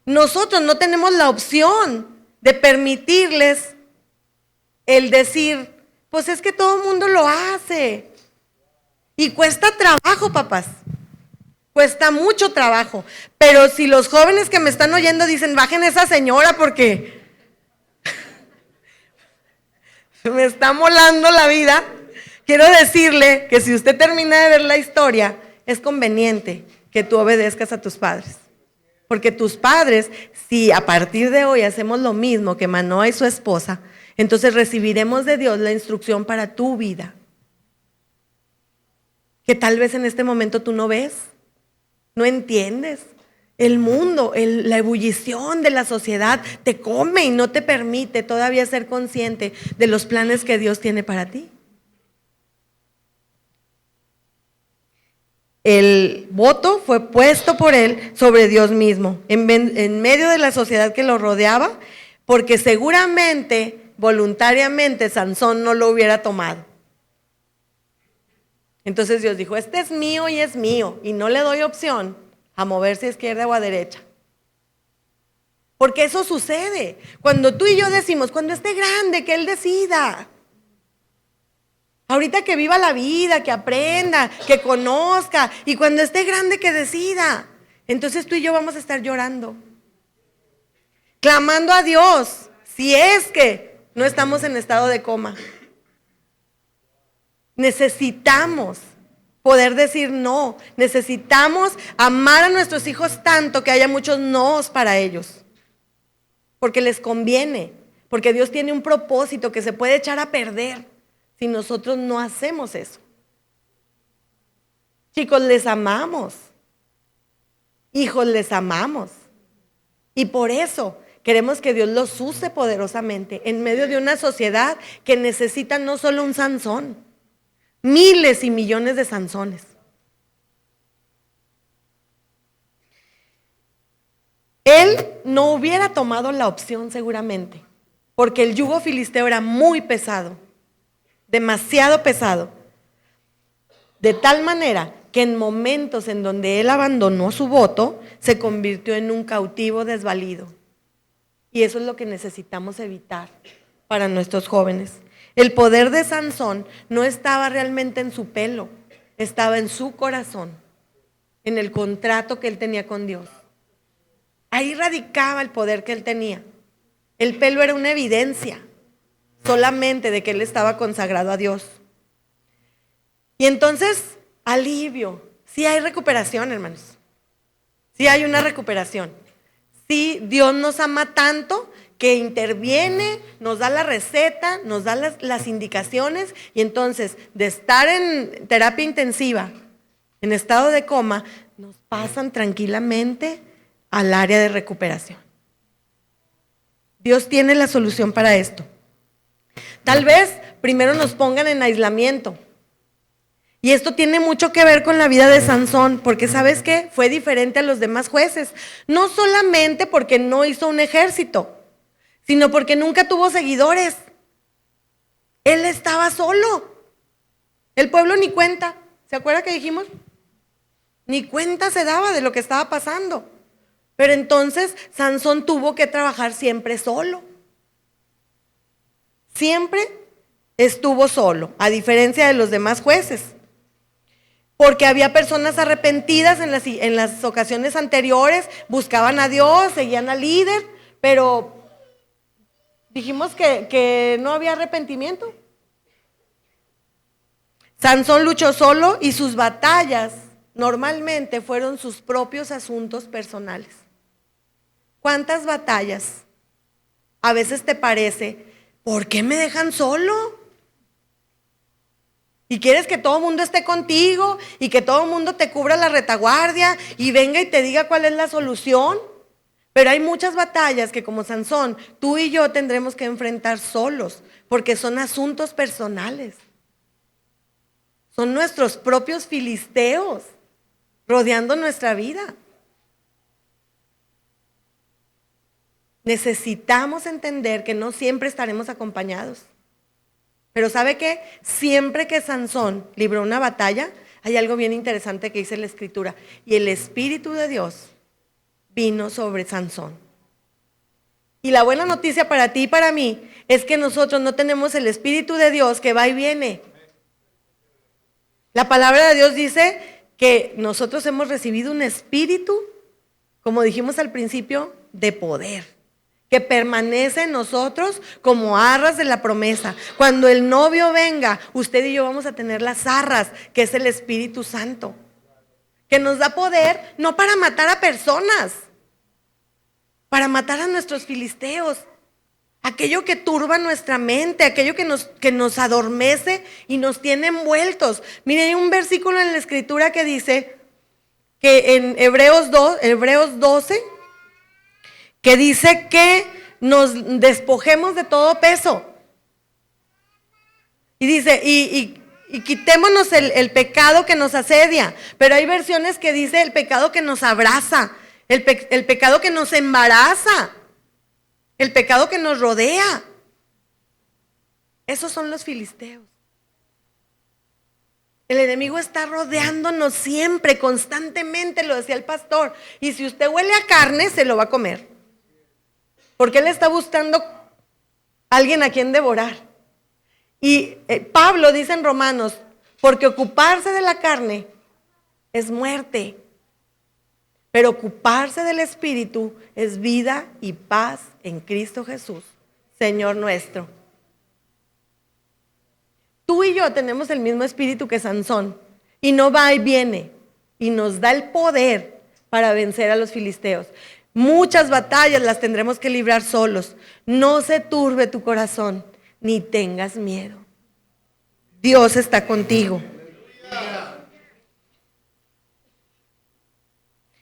nosotros no tenemos la opción de permitirles el decir, pues es que todo el mundo lo hace. Y cuesta trabajo, papás. Cuesta mucho trabajo. Pero si los jóvenes que me están oyendo dicen, bajen esa señora porque me está molando la vida, quiero decirle que si usted termina de ver la historia, es conveniente que tú obedezcas a tus padres. Porque tus padres, si a partir de hoy hacemos lo mismo que Manoa y su esposa, entonces recibiremos de Dios la instrucción para tu vida. Que tal vez en este momento tú no ves, no entiendes. El mundo, la ebullición de la sociedad te come y no te permite todavía ser consciente de los planes que Dios tiene para ti. El voto fue puesto por él sobre Dios mismo, en medio de la sociedad que lo rodeaba, porque seguramente, voluntariamente, Sansón no lo hubiera tomado. Entonces Dios dijo, este es mío y no le doy opción a moverse a izquierda o a derecha. Porque eso sucede. Cuando tú y yo decimos, cuando esté grande, que él decida. Ahorita que viva la vida, que aprenda, que conozca, y cuando esté grande que decida. Entonces tú y yo vamos a estar llorando, clamando a Dios, si es que no estamos en estado de coma. Necesitamos poder decir no, necesitamos amar a nuestros hijos tanto que haya muchos no's para ellos, porque les conviene, porque Dios tiene un propósito que se puede echar a perder si nosotros no hacemos eso. Chicos, les amamos. Hijos, les amamos. Y por eso queremos que Dios los use poderosamente en medio de una sociedad que necesita no solo un Sansón, miles y millones de Sansones. él no hubiera tomado la opción seguramente, porque el yugo filisteo era muy pesado, demasiado pesado, de tal manera que en momentos en donde él abandonó su voto, se convirtió en un cautivo desvalido. Y eso es lo que necesitamos evitar para nuestros jóvenes. El poder de Sansón no estaba realmente en su pelo, estaba en su corazón, en el contrato que él tenía con Dios. Ahí radicaba el poder que él tenía. El pelo era una evidencia solamente de que él estaba consagrado a Dios. Y entonces, alivio. Sí hay recuperación, hermanos. Sí hay una recuperación. Sí, Dios nos ama tanto que interviene, nos da la receta, nos da las indicaciones, y entonces de estar en terapia intensiva, en estado de coma, nos pasan tranquilamente al área de recuperación. Dios tiene la solución para esto. Tal vez primero nos pongan en aislamiento. Y esto tiene mucho que ver con la vida de Sansón, porque ¿sabes qué? Fue diferente a los demás jueces. No solamente porque no hizo un ejército, sino porque nunca tuvo seguidores. Él estaba solo. El pueblo ni cuenta. ¿Se acuerda que dijimos? Ni cuenta se daba de lo que estaba pasando. Pero entonces Sansón tuvo que trabajar siempre solo. Siempre estuvo solo, a diferencia de los demás jueces. Porque había personas arrepentidas en las ocasiones anteriores, buscaban a Dios, seguían al líder, pero dijimos que no había arrepentimiento. Sansón luchó solo y sus batallas normalmente fueron sus propios asuntos personales. ¿Cuántas batallas a veces te parece, ¿por qué me dejan solo? Y quieres que todo el mundo esté contigo y que todo el mundo te cubra la retaguardia y venga y te diga cuál es la solución. Pero hay muchas batallas que, como Sansón, tú y yo tendremos que enfrentar solos, porque son asuntos personales. Son nuestros propios filisteos rodeando nuestra vida. Necesitamos entender que no siempre estaremos acompañados. Pero ¿sabe qué? Siempre que Sansón libró una batalla, hay algo bien interesante que dice la Escritura. Y el Espíritu de Dios vino sobre Sansón. Y la buena noticia para ti y para mí es que nosotros no tenemos el Espíritu de Dios que va y viene. La palabra de Dios dice que nosotros hemos recibido un espíritu, como dijimos al principio, de poder, que permanece en nosotros como arras de la promesa. Cuando el novio venga, usted y yo vamos a tener las arras, que es el Espíritu Santo, que nos da poder no para matar a personas, para matar a nuestros filisteos, aquello que turba nuestra mente, aquello que nos adormece y nos tiene envueltos. Mire, hay un versículo en la Escritura que dice, que en Hebreos 12, que dice que nos despojemos de todo peso. Y dice, y quitémonos el pecado que nos asedia. Pero hay versiones que dice el pecado que nos abraza, el pecado que nos embaraza, el pecado que nos rodea. Esos son los filisteos. El enemigo está rodeándonos siempre, constantemente, lo decía el pastor. Y si usted huele a carne, se lo va a comer. Porque él está buscando a alguien a quien devorar. Y Pablo dice en Romanos, porque ocuparse de la carne es muerte, pero ocuparse del Espíritu es vida y paz en Cristo Jesús, Señor nuestro. Tú y yo tenemos el mismo espíritu que Sansón, y no va y viene, y nos da el poder para vencer a los filisteos. Muchas batallas las tendremos que librar solos. No se turbe tu corazón, ni tengas miedo. Dios está contigo.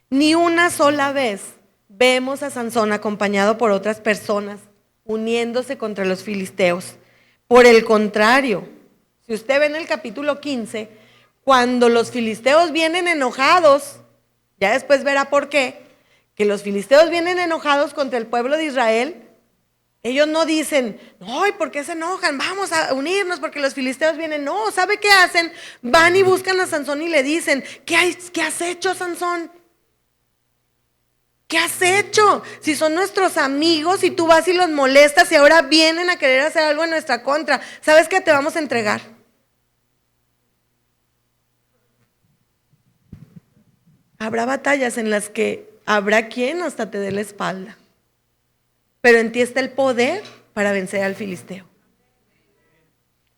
Ni una sola vez vemos a Sansón acompañado por otras personas, uniéndose contra los filisteos. Por el contrario, si usted ve en el capítulo 15, cuando los filisteos vienen enojados, ya después verá por qué, que los filisteos vienen enojados contra el pueblo de Israel, ellos no dicen, ay, ¿por qué se enojan? Vamos a unirnos porque los filisteos vienen. No, ¿sabe qué hacen? Van y buscan a Sansón y le dicen, ¿qué has hecho, Sansón? ¿Qué has hecho? Si son nuestros amigos y tú vas y los molestas y ahora vienen a querer hacer algo en nuestra contra, ¿sabes qué? Te vamos a entregar. Habrá batallas en las que habrá quien hasta te dé la espalda. Pero en ti está el poder para vencer al filisteo.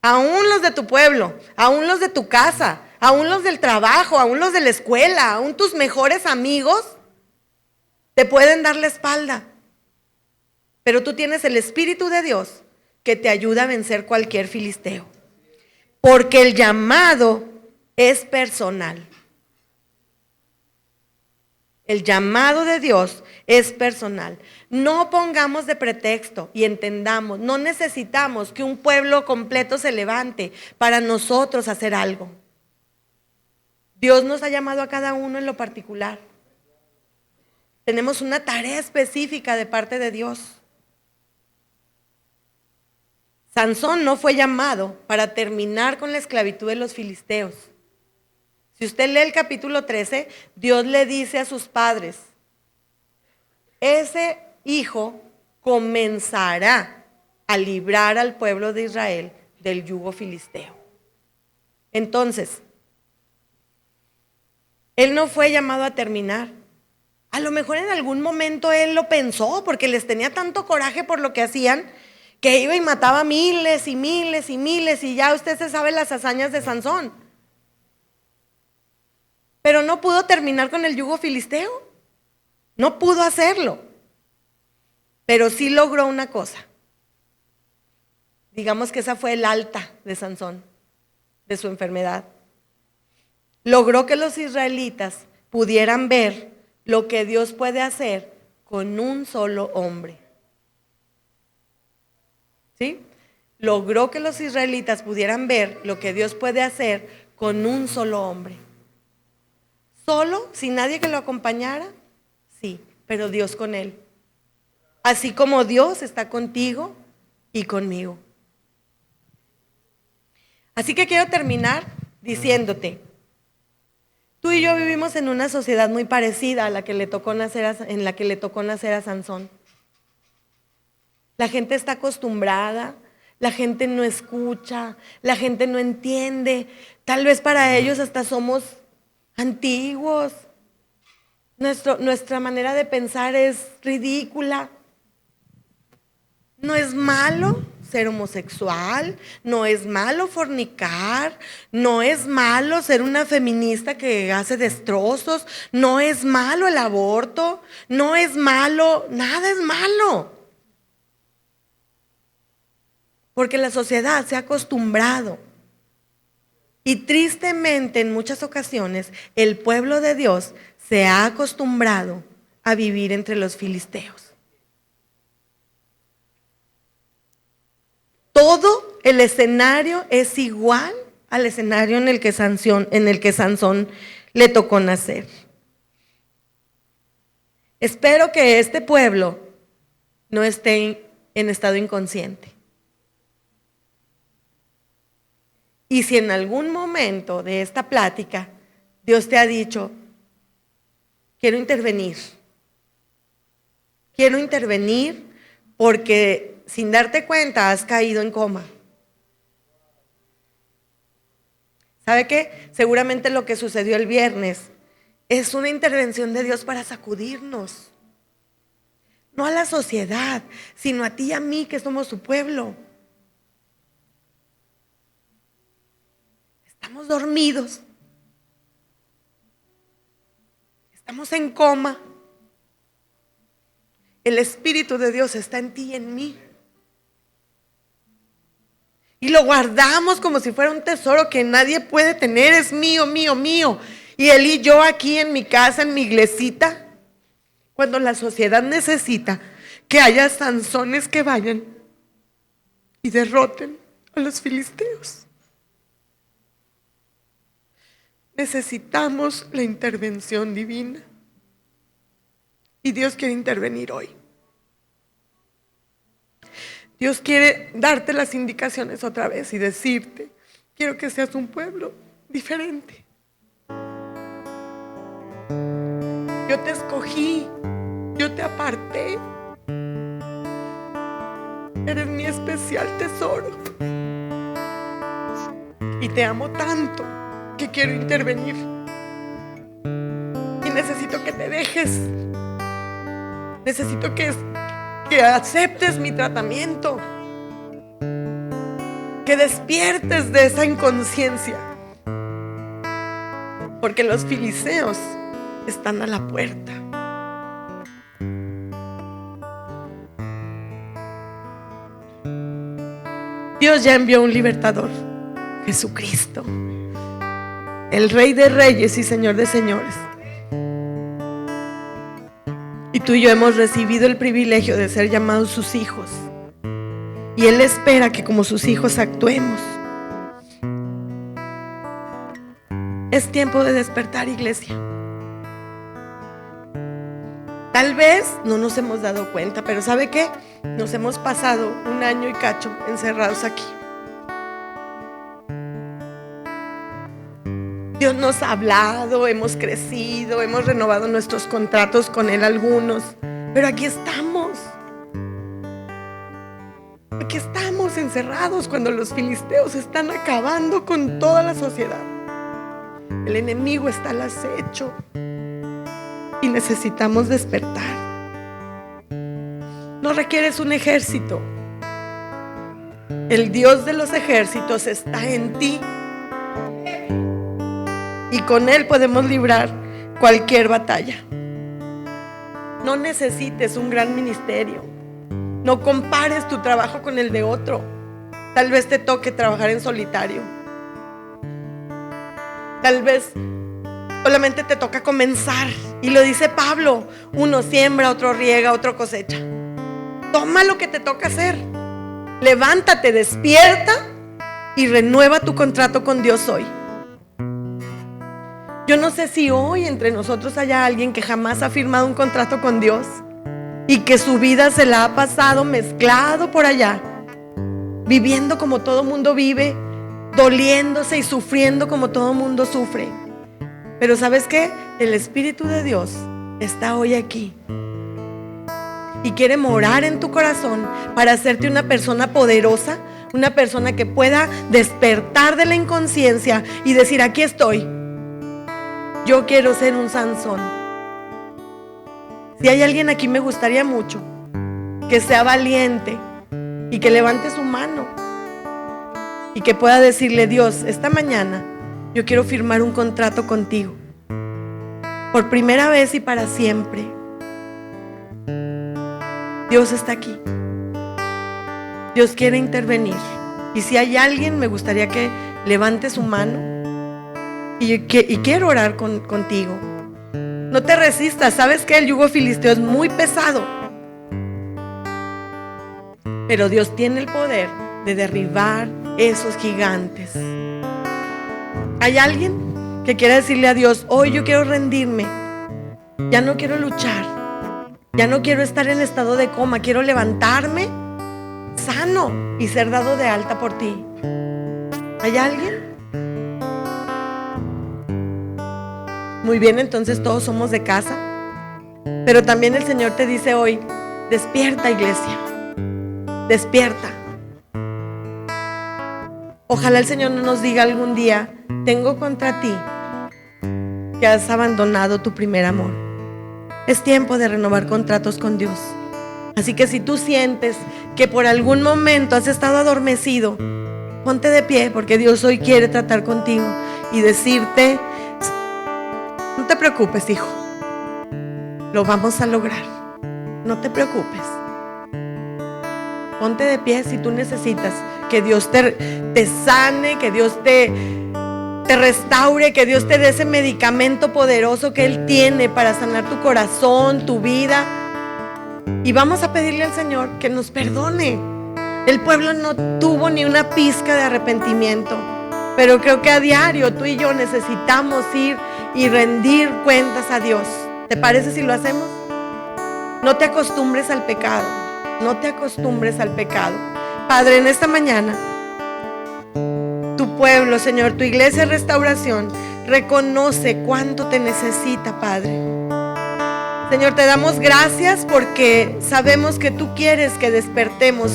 Aún los de tu pueblo, aún los de tu casa, aún los del trabajo, aún los de la escuela, aún tus mejores amigos te pueden dar la espalda. Pero tú tienes el Espíritu de Dios que te ayuda a vencer cualquier filisteo. Porque el llamado es personal. El llamado de Dios es personal. No pongamos de pretexto y entendamos, no necesitamos que un pueblo completo se levante para nosotros hacer algo. Dios nos ha llamado a cada uno en lo particular. Tenemos una tarea específica de parte de Dios. Sansón no fue llamado para terminar con la esclavitud de los filisteos. Si usted lee el capítulo 13, Dios le dice a sus padres, ese hijo comenzará a librar al pueblo de Israel del yugo filisteo. Entonces, él no fue llamado a terminar. A lo mejor en algún momento él lo pensó porque les tenía tanto coraje por lo que hacían que iba y mataba miles y miles y miles y ya usted se sabe las hazañas de Sansón. Pero no pudo terminar con el yugo filisteo. No pudo hacerlo. Pero sí logró una cosa. Digamos que esa fue el alta de Sansón, de su enfermedad. Logró que los israelitas pudieran ver lo que Dios puede hacer con un solo hombre. ¿Sí? Logró que los israelitas pudieran ver lo que Dios puede hacer con un solo hombre. ¿Solo? ¿Sin nadie que lo acompañara? Sí, pero Dios con él. Así como Dios está contigo y conmigo. Así que quiero terminar diciéndote, tú y yo vivimos en una sociedad muy parecida a la que le tocó nacer en la que le tocó nacer a Sansón. La gente está acostumbrada, la gente no escucha, la gente no entiende. Tal vez para ellos hasta somos antiguos. Nuestra manera de pensar es ridícula. No es malo ser homosexual, no es malo fornicar, no es malo ser una feminista que hace destrozos, no es malo el aborto, no es malo, nada es malo. Porque la sociedad se ha acostumbrado. Y tristemente en muchas ocasiones el pueblo de Dios se ha acostumbrado a vivir entre los filisteos. Todo el escenario es igual al escenario en el que Sansón le tocó nacer. Espero que este pueblo no esté en estado inconsciente. Y si en algún momento de esta plática Dios te ha dicho, quiero intervenir porque sin darte cuenta has caído en coma. ¿Sabe qué? Seguramente lo que sucedió el viernes es una intervención de Dios para sacudirnos. No a la sociedad, sino a ti y a mí que somos su pueblo. Estamos dormidos. Estamos en coma. El Espíritu de Dios está en ti y en mí. Y lo guardamos como si fuera un tesoro que nadie puede tener. Es mío, mío, mío. Y él y yo aquí en mi casa, en mi iglesita, cuando la sociedad necesita que haya Sansones que vayan y derroten a los filisteos. Necesitamos la intervención divina. Y Dios quiere intervenir hoy. Dios quiere darte las indicaciones otra vez y decirte: quiero que seas un pueblo diferente. Yo te escogí, yo te aparté. Eres mi especial tesoro. Y te amo tanto que quiero intervenir. Y necesito que te dejes. Necesito que aceptes mi tratamiento. Que despiertes de esa inconsciencia. Porque los filisteos están a la puerta. Dios ya envió un libertador, Jesucristo, el Rey de Reyes y Señor de Señores. Y tú y yo hemos recibido el privilegio de ser llamados sus hijos. Y Él espera que como sus hijos actuemos. Es tiempo de despertar, iglesia. Tal vez no nos hemos dado cuenta, pero ¿sabe qué? Nos hemos pasado 1 año y cacho encerrados aquí. Dios nos ha hablado, hemos crecido, hemos renovado nuestros contratos con Él algunos, pero aquí estamos. Aquí estamos encerrados cuando los filisteos están acabando con toda la sociedad. El enemigo está al acecho y necesitamos despertar. No requieres un ejército. El Dios de los ejércitos está en ti. Y con Él podemos librar cualquier batalla. No necesites un gran ministerio. No compares tu trabajo con el de otro. Tal vez te toque trabajar en solitario. Tal vez solamente te toca comenzar. Y lo dice Pablo: uno siembra, otro riega, otro cosecha. Toma lo que te toca hacer. Levántate, despierta y renueva tu contrato con Dios hoy. Yo no sé si hoy entre nosotros haya alguien que jamás ha firmado un contrato con Dios y que su vida se la ha pasado mezclado por allá, viviendo como todo mundo vive, doliéndose y sufriendo como todo mundo sufre. Pero ¿sabes qué? El Espíritu de Dios está hoy aquí y quiere morar en tu corazón para hacerte una persona poderosa, una persona que pueda despertar de la inconsciencia y decir: aquí estoy. Yo quiero ser un Sansón. Si hay alguien aquí, me gustaría mucho que sea valiente y que levante su mano y que pueda decirle: Dios, esta mañana yo quiero firmar un contrato contigo por primera vez y para siempre. Dios está aquí. Dios quiere intervenir. Y si hay alguien, me gustaría que levante su mano. Y quiero orar contigo. No te resistas. Sabes que el yugo filisteo es muy pesado, pero Dios tiene el poder de derribar esos gigantes. ¿Hay alguien que quiera decirle a Dios: hoy yo quiero rendirme? Ya no quiero luchar. Ya no quiero estar en estado de coma. Quiero levantarme sano y ser dado de alta por ti. ¿Hay alguien? Muy bien, entonces todos somos de casa. Pero también el Señor te dice hoy: despierta, iglesia. Despierta. Ojalá el Señor no nos diga algún día: tengo contra ti que has abandonado tu primer amor. Es tiempo de renovar contratos con Dios. Así que si tú sientes que por algún momento has estado adormecido, ponte de pie, porque Dios hoy quiere tratar contigo y decirte: no te preocupes, hijo, lo vamos a lograr. No te preocupes. Ponte de pie si tú necesitas que Dios te sane, que Dios te restaure, que Dios te dé ese medicamento poderoso que Él tiene para sanar tu corazón, tu vida. Y vamos a pedirle al Señor que nos perdone. El pueblo no tuvo ni una pizca de arrepentimiento, pero creo que a diario tú y yo necesitamos ir y rendir cuentas a Dios. ¿Te parece si lo hacemos? No te acostumbres al pecado. No te acostumbres al pecado. Padre, en esta mañana, tu pueblo, Señor, tu iglesia Restauración, reconoce cuánto te necesita, Padre. Señor, te damos gracias porque sabemos que tú quieres que despertemos,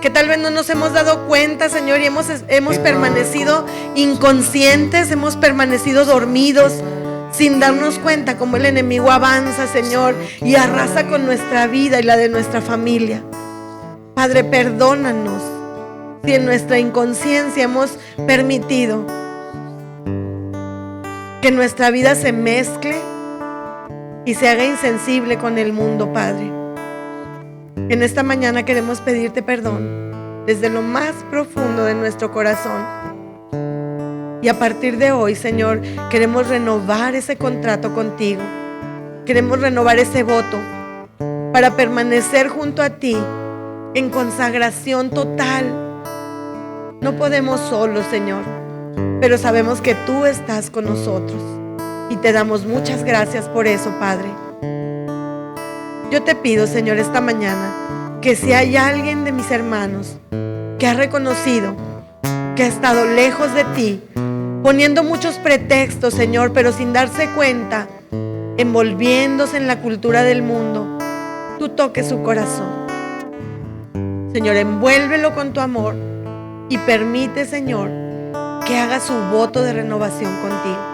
que tal vez no nos hemos dado cuenta, Señor, y hemos permanecido inconscientes, hemos permanecido dormidos, sin darnos cuenta cómo el enemigo avanza, Señor, y arrasa con nuestra vida y la de nuestra familia. Padre, perdónanos si en nuestra inconsciencia hemos permitido que nuestra vida se mezcle y se haga insensible con el mundo, Padre. En esta mañana queremos pedirte perdón desde lo más profundo de nuestro corazón. Y a partir de hoy, Señor, queremos renovar ese contrato contigo. Queremos renovar ese voto para permanecer junto a ti en consagración total. No podemos solos, Señor, pero sabemos que tú estás con nosotros y te damos muchas gracias por eso, Padre. Yo te pido, Señor, esta mañana, que si hay alguien de mis hermanos que ha reconocido que ha estado lejos de ti, poniendo muchos pretextos, Señor, pero sin darse cuenta, envolviéndose en la cultura del mundo, tú toques su corazón. Señor, envuélvelo con tu amor y permite, Señor, que haga su voto de renovación contigo.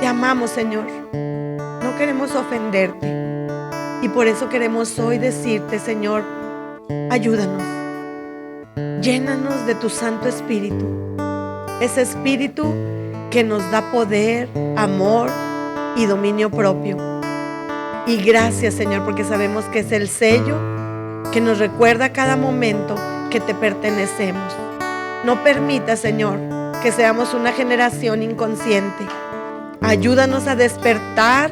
Te amamos, Señor. No queremos ofenderte. Y por eso queremos hoy decirte, Señor, ayúdanos. Llénanos de tu Santo Espíritu. Ese Espíritu que nos da poder, amor y dominio propio. Y gracias, Señor, porque sabemos que es el sello que nos recuerda a cada momento que te pertenecemos. No permita, Señor, que seamos una generación inconsciente. Ayúdanos a despertar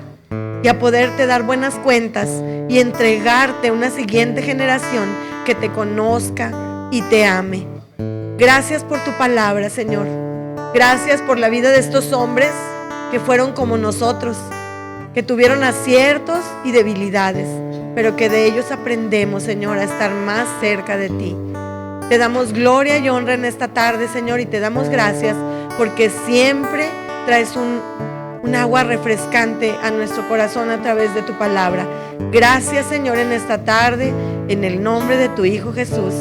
y a poderte dar buenas cuentas y entregarte a una siguiente generación que te conozca y te ame. Gracias por tu palabra, Señor. Gracias por la vida de estos hombres que fueron como nosotros, que tuvieron aciertos y debilidades, pero que de ellos aprendemos, Señor, a estar más cerca de ti. Te damos gloria y honra en esta tarde, Señor, y te damos gracias porque siempre traes un agua refrescante a nuestro corazón a través de tu palabra. Gracias, Señor, en esta tarde, en el nombre de tu Hijo Jesús.